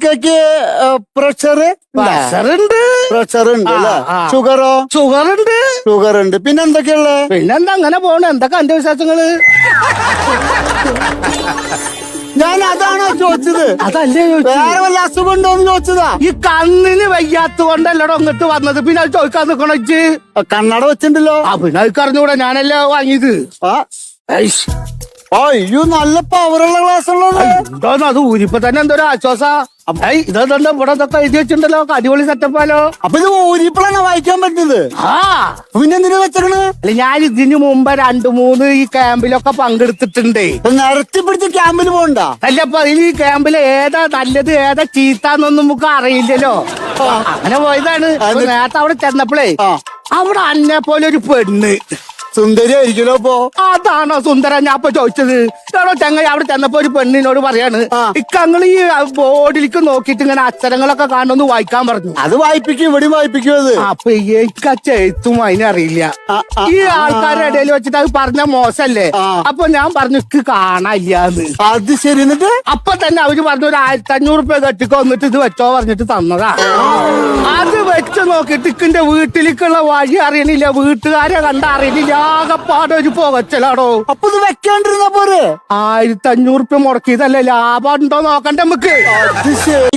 ഇക്കയ്ക്ക് pressure പ്രഷറുണ്ട് അല്ലേ? ഷുഗറോ? Sugar ഉണ്ട്. പിന്നെ എന്തൊക്കെയുള്ള? പിന്നെന്താ അങ്ങനെ പോണു. എന്തൊക്കെ എന്റെ വിശേഷങ്ങള്? ഞാൻ അതാണോ ചോദിച്ചത്? അതല്ലേ വേറെ വല്ല അസുഖം ഉണ്ടോന്ന് ചോദിച്ചതാ. ഈ കണ്ണിന് വയ്യാത്ത കൊണ്ടല്ലോ ഇങ്ങോട്ട് വന്നത്. പിന്നെ അത് ചോദിക്കാൻ നിക്കണ കണ്ണട വെച്ചിട്ടുണ്ടല്ലോ. പിന്നെ അത് അറിഞ്ഞൂടെ, ഞാനല്ലേ വാങ്ങിയത്. അയ്യോ, നല്ല പവറുള്ള ക്ലാസ് ഉള്ളത്. എന്തോന്ന് അത് ഊരിപ്പോ തന്നെ എന്തോ ആശ്വാസ. ഇതെന്താ ഇവിടെ ഇതൊക്കെ എഴുതി വെച്ചിട്ടുണ്ടല്ലോ, അടിപൊളി സെറ്റപ്പാലോ. അപ്പൊ ഇത് ഊരിപ്പോഴാണ് വായിക്കാൻ പറ്റുന്നത്. പിന്നെ എന്തിനു വെച്ചേക്കണ്? അല്ല, ഞാൻ ഇതിന് മുമ്പ് 2-3 ഈ ക്യാമ്പിലൊക്കെ പങ്കെടുത്തിട്ടുണ്ട്. നിരത്തി പിടിച്ച് ക്യാമ്പിൽ പോകണ്ട. അല്ല, അപ്പൊ ഈ ക്യാമ്പില് ഏതാ നല്ലത് ഏതാ ചീത്താന്നൊന്നും നമുക്ക് അറിയില്ലല്ലോ. അങ്ങനെ പോയതാണ്. നേരത്തെ അവിടെ ചെന്നപ്പോഴേ അവിടെ അന്നെ പോലെ ഒരു പെണ്ണ് സുന്ദരിയായിരിക്കലോ. അപ്പൊ അതാണോ സുന്ദര? ഞാൻ ഇപ്പൊ ചോദിച്ചത്. ആണോ ചങ്ങായി? അവിടെ ചെന്നപ്പോ ഒരു പെണ്ണിനോട് പറയാണ്, ഇക്കങ്ങൾ ഈ ബോർഡിലേക്ക് നോക്കിയിട്ട് ഇങ്ങനെ അക്ഷരങ്ങളൊക്കെ കാണുമെന്ന് വായിക്കാൻ പറഞ്ഞു. അത് വായിപ്പിക്കും, ഇവിടെ വായിപ്പിക്കും. അത് അപ്പൊ എനിക്ക് എഴുത്തും അതിനറിയില്ല. ഈ ആൾക്കാരുടെ ഇടയിൽ വെച്ചിട്ട് അത് പറഞ്ഞ മോശല്ലേ. അപ്പൊ ഞാൻ പറഞ്ഞു ഇക്ക് കാണാനില്ലാന്ന്. അത് ശരി. എന്നിട്ട് അപ്പൊ തന്നെ അവര് പറഞ്ഞു ഒരു 1500 രൂപ കെട്ടിക്കോ, എന്നിട്ട് ഇത് വെച്ചോ പറഞ്ഞിട്ട് തന്നതാ. അത് വെച്ച് നോക്കിയിട്ട് ഇക്കിന്റെ വീട്ടിലേക്കുള്ള വഴി അറിയണില്ല, വീട്ടുകാരെ കണ്ട അറിയണില്ല. ആകപ്പാടൊരു പോകച്ചലാടോ. അപ്പൊ ഇത് വെക്കാണ്ടിരുന്ന പോരെ? 1500 രൂപ മുടക്കിയതല്ലേ, ലാഭം ഉണ്ടോ നോക്കണ്ടേ നമുക്ക്. അത് ശരി.